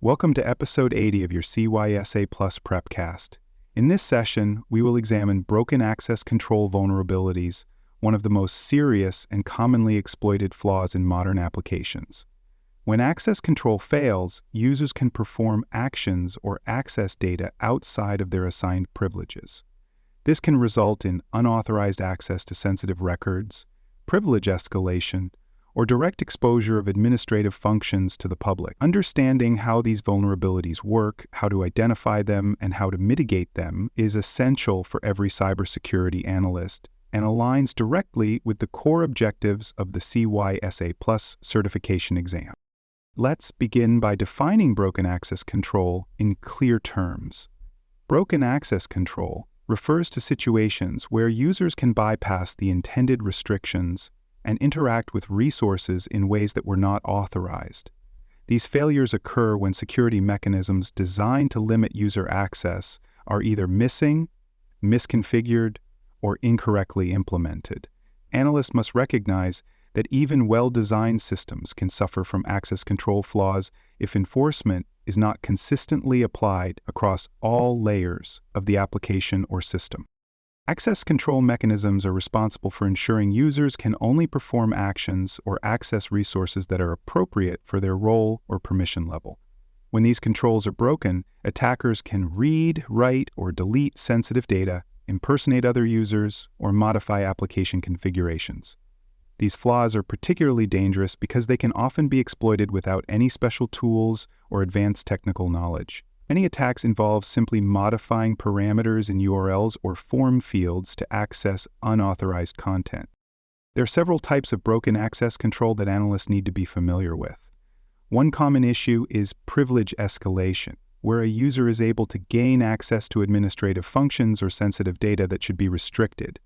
Welcome to episode 80 of your CYSA Plus Prepcast. In this session, we will examine broken access control vulnerabilities, one of the most serious and commonly exploited flaws in modern applications. When access control fails, users can perform actions or access data outside of their assigned privileges. This can result in unauthorized access to sensitive records, privilege escalation, or direct exposure of administrative functions to the public. Understanding how these vulnerabilities work, how to identify them, and how to mitigate them is essential for every cybersecurity analyst and aligns directly with the core objectives of the CYSA Plus certification exam. Let's begin by defining broken access control in clear terms. Broken access control refers to situations where users can bypass the intended restrictions and interact with resources in ways that were not authorized. These failures occur when security mechanisms designed to limit user access are either missing, misconfigured, or incorrectly implemented. Analysts must recognize that even well-designed systems can suffer from access control flaws if enforcement is not consistently applied across all layers of the application or system. Access control mechanisms are responsible for ensuring users can only perform actions or access resources that are appropriate for their role or permission level. When these controls are broken, attackers can read, write, or delete sensitive data, impersonate other users, or modify application configurations. These flaws are particularly dangerous because they can often be exploited without any special tools or advanced technical knowledge. Many attacks involve simply modifying parameters in URLs or form fields to access unauthorized content. There are several types of broken access control that analysts need to be familiar with. One common issue is privilege escalation, where a user is able to gain access to administrative functions or sensitive data that should be restricted.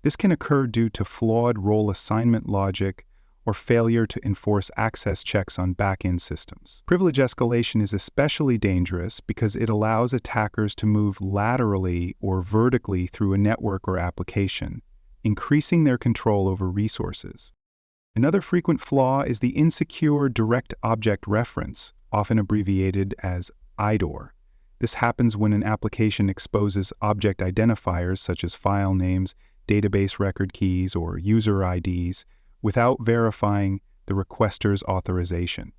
This can occur due to flawed role assignment logic or failure to enforce access checks on back-end systems. Privilege escalation is especially dangerous because it allows attackers to move laterally or vertically through a network or application, increasing their control over resources. Another frequent flaw is the insecure direct object reference, often abbreviated as IDOR. This happens when an application exposes object identifiers such as file names, database record keys, or user IDs, without verifying the requester's authorization.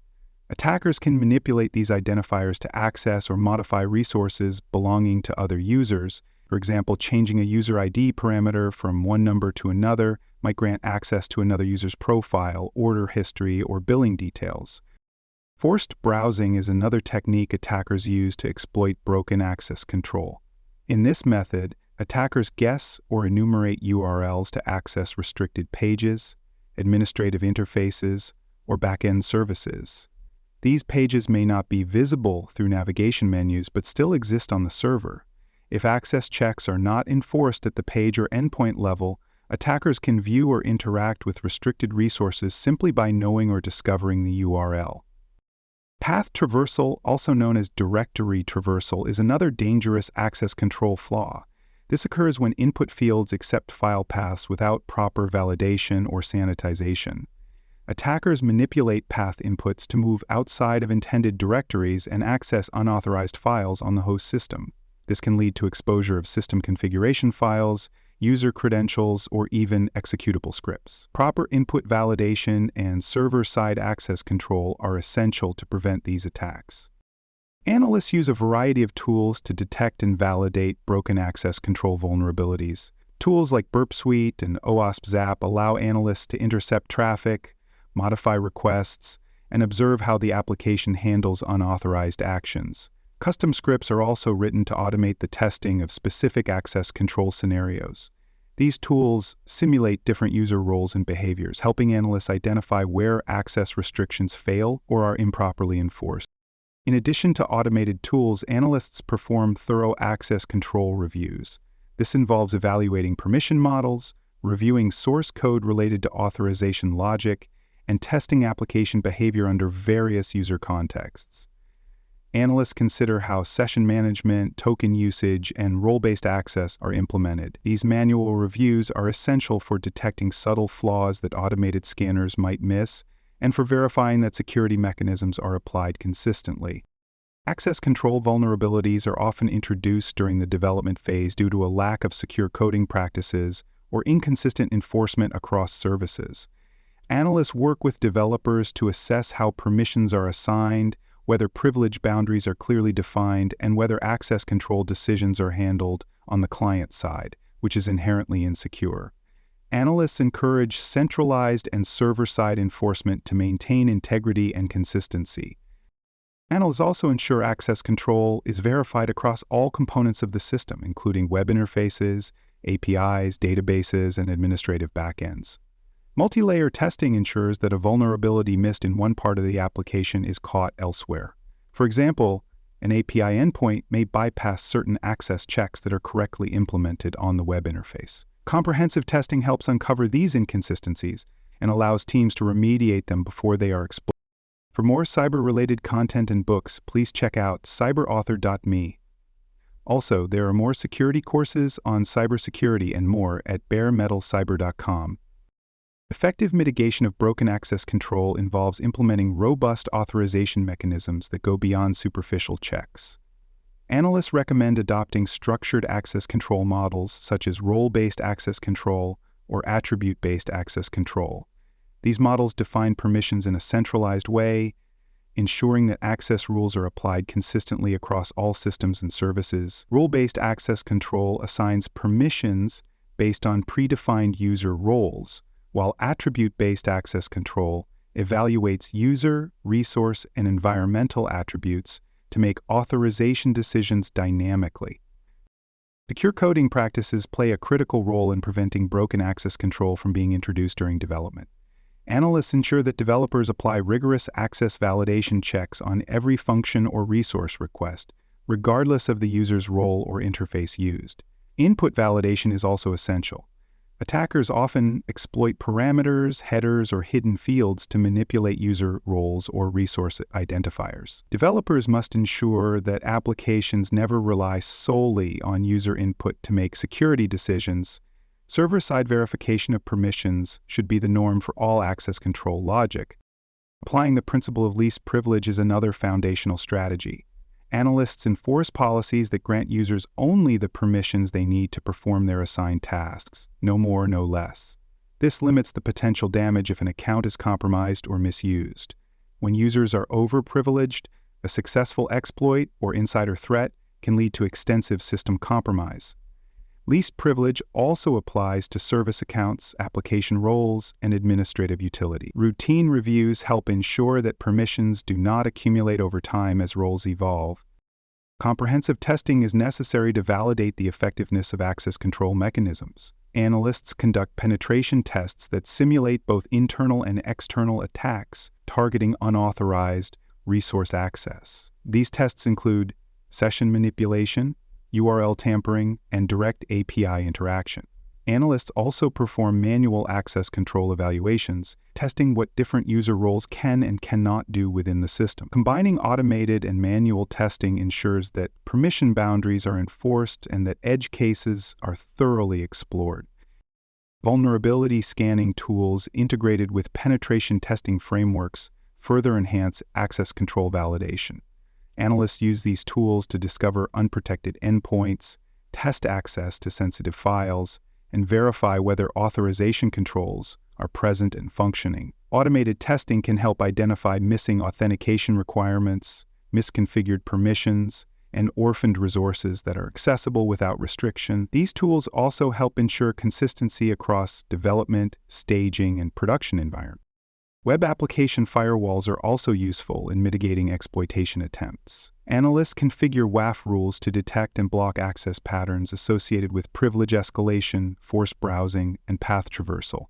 Attackers can manipulate these identifiers to access or modify resources belonging to other users. For example, changing a user ID parameter from one number to another might grant access to another user's profile, order history, or billing details. Forced browsing is another technique attackers use to exploit broken access control. In this method, attackers guess or enumerate URLs to access restricted pages, administrative interfaces, or back-end services. These pages may not be visible through navigation menus but still exist on the server. If access checks are not enforced at the page or endpoint level, attackers can view or interact with restricted resources simply by knowing or discovering the URL. Path traversal, also known as directory traversal, is another dangerous access control flaw. This occurs when input fields accept file paths without proper validation or sanitization. Attackers manipulate path inputs to move outside of intended directories and access unauthorized files on the host system. This can lead to exposure of system configuration files, user credentials, or even executable scripts. Proper input validation and server-side access control are essential to prevent these attacks. Analysts use a variety of tools to detect and validate broken access control vulnerabilities. Tools like Burp Suite and OWASP Zap allow analysts to intercept traffic, modify requests, and observe how the application handles unauthorized actions. Custom scripts are also written to automate the testing of specific access control scenarios. These tools simulate different user roles and behaviors, helping analysts identify where access restrictions fail or are improperly enforced. In addition to automated tools, analysts perform thorough access control reviews. This involves evaluating permission models, reviewing source code related to authorization logic, and testing application behavior under various user contexts. Analysts consider how session management, token usage, and role-based access are implemented. These manual reviews are essential for detecting subtle flaws that automated scanners might miss and for verifying that security mechanisms are applied consistently. Access control vulnerabilities are often introduced during the development phase due to a lack of secure coding practices or inconsistent enforcement across services. Analysts work with developers to assess how permissions are assigned, whether privilege boundaries are clearly defined, and whether access control decisions are handled on the client side, which is inherently insecure. Analysts encourage centralized and server-side enforcement to maintain integrity and consistency. Analysts also ensure access control is verified across all components of the system, including web interfaces, APIs, databases, and administrative backends. Multi-layer testing ensures that a vulnerability missed in one part of the application is caught elsewhere. For example, an API endpoint may bypass certain access checks that are correctly implemented on the web interface. Comprehensive testing helps uncover these inconsistencies and allows teams to remediate them before they are exploited. For more cyber-related content and books, please check out cyberauthor.me. Also, there are more security courses on cybersecurity and more at baremetalcyber.com. Effective mitigation of broken access control involves implementing robust authorization mechanisms that go beyond superficial checks. Analysts recommend adopting structured access control models such as role-based access control or attribute-based access control. These models define permissions in a centralized way, ensuring that access rules are applied consistently across all systems and services. Role-based access control assigns permissions based on predefined user roles, while attribute-based access control evaluates user, resource, and environmental attributes to make authorization decisions dynamically. Secure coding practices play a critical role in preventing broken access control from being introduced during development. Analysts ensure that developers apply rigorous access validation checks on every function or resource request, regardless of the user's role or interface used. Input validation is also essential. Attackers often exploit parameters, headers, or hidden fields to manipulate user roles or resource identifiers. Developers must ensure that applications never rely solely on user input to make security decisions. Server-side verification of permissions should be the norm for all access control logic. Applying the principle of least privilege is another foundational strategy. Analysts enforce policies that grant users only the permissions they need to perform their assigned tasks, no more, no less. This limits the potential damage if an account is compromised or misused. When users are overprivileged, a successful exploit or insider threat can lead to extensive system compromise. Least privilege also applies to service accounts, application roles, and administrative utility. Routine reviews help ensure that permissions do not accumulate over time as roles evolve. Comprehensive testing is necessary to validate the effectiveness of access control mechanisms. Analysts conduct penetration tests that simulate both internal and external attacks, targeting unauthorized resource access. These tests include session manipulation, URL tampering, and direct API interaction. Analysts also perform manual access control evaluations, testing what different user roles can and cannot do within the system. Combining automated and manual testing ensures that permission boundaries are enforced and that edge cases are thoroughly explored. Vulnerability scanning tools integrated with penetration testing frameworks further enhance access control validation. Analysts use these tools to discover unprotected endpoints, test access to sensitive files, and verify whether authorization controls are present and functioning. Automated testing can help identify missing authentication requirements, misconfigured permissions, and orphaned resources that are accessible without restriction. These tools also help ensure consistency across development, staging, and production environments. Web application firewalls are also useful in mitigating exploitation attempts. Analysts configure WAF rules to detect and block access patterns associated with privilege escalation, forced browsing, and path traversal.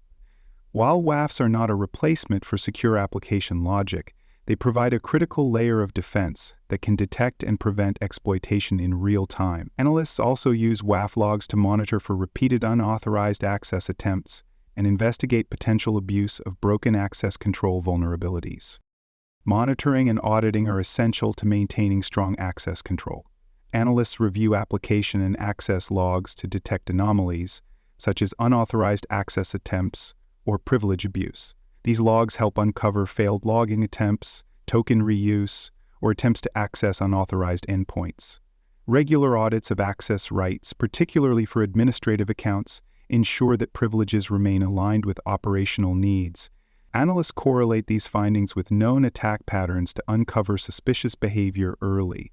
While WAFs are not a replacement for secure application logic, they provide a critical layer of defense that can detect and prevent exploitation in real time. Analysts also use WAF logs to monitor for repeated unauthorized access attempts and investigate potential abuse of broken access control vulnerabilities. Monitoring and auditing are essential to maintaining strong access control. Analysts review application and access logs to detect anomalies, such as unauthorized access attempts or privilege abuse. These logs help uncover failed logging attempts, token reuse, or attempts to access unauthorized endpoints. Regular audits of access rights, particularly for administrative accounts, ensure that privileges remain aligned with operational needs. Analysts correlate these findings with known attack patterns to uncover suspicious behavior early.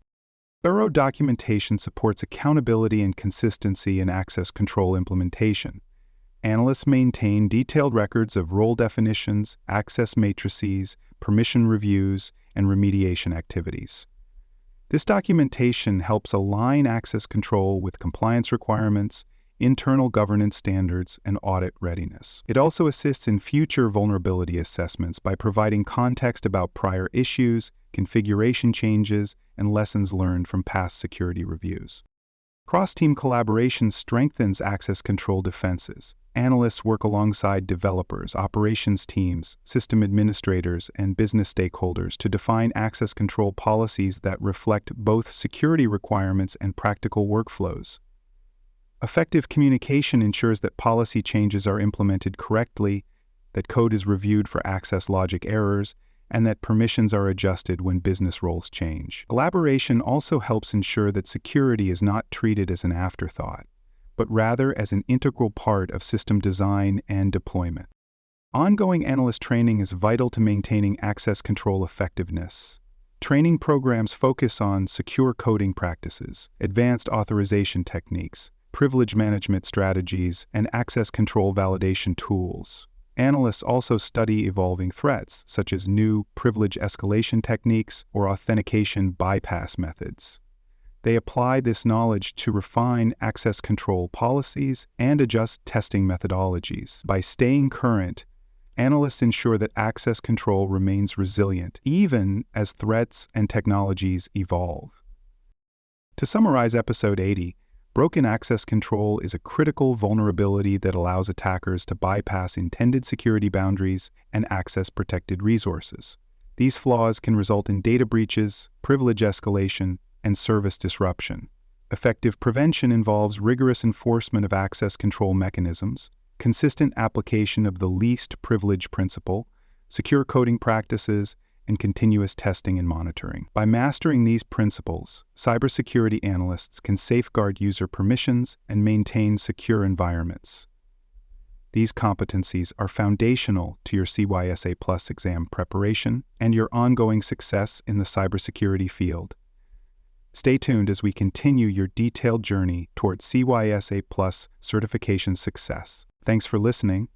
Thorough documentation supports accountability and consistency in access control implementation. Analysts maintain detailed records of role definitions, access matrices, permission reviews, and remediation activities. This documentation helps align access control with compliance requirements, internal governance standards, and audit readiness. It also assists in future vulnerability assessments by providing context about prior issues, configuration changes, and lessons learned from past security reviews. Cross-team collaboration strengthens access control defenses. Analysts work alongside developers, operations teams, system administrators, and business stakeholders to define access control policies that reflect both security requirements and practical workflows. Effective communication ensures that policy changes are implemented correctly, that code is reviewed for access logic errors, and that permissions are adjusted when business roles change. Collaboration also helps ensure that security is not treated as an afterthought, but rather as an integral part of system design and deployment. Ongoing analyst training is vital to maintaining access control effectiveness. Training programs focus on secure coding practices, advanced authorization techniques, privilege management strategies, and access control validation tools. Analysts also study evolving threats, such as new privilege escalation techniques or authentication bypass methods. They apply this knowledge to refine access control policies and adjust testing methodologies. By staying current, analysts ensure that access control remains resilient, even as threats and technologies evolve. To summarize Episode 80, broken access control is a critical vulnerability that allows attackers to bypass intended security boundaries and access protected resources. These flaws can result in data breaches, privilege escalation, and service disruption. Effective prevention involves rigorous enforcement of access control mechanisms, consistent application of the least privilege principle, secure coding practices, and continuous testing and monitoring. By mastering these principles, cybersecurity analysts can safeguard user permissions and maintain secure environments. These competencies are foundational to your CYSA Plus exam preparation and your ongoing success in the cybersecurity field. Stay tuned as we continue your detailed journey towards CYSA Plus certification success. Thanks for listening.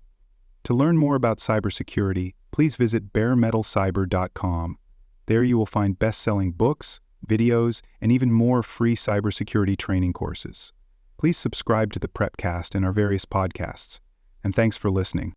To learn more about cybersecurity, please visit baremetalcyber.com. There you will find best-selling books, videos, and even more free cybersecurity training courses. Please subscribe to the Prepcast and our various podcasts. And thanks for listening.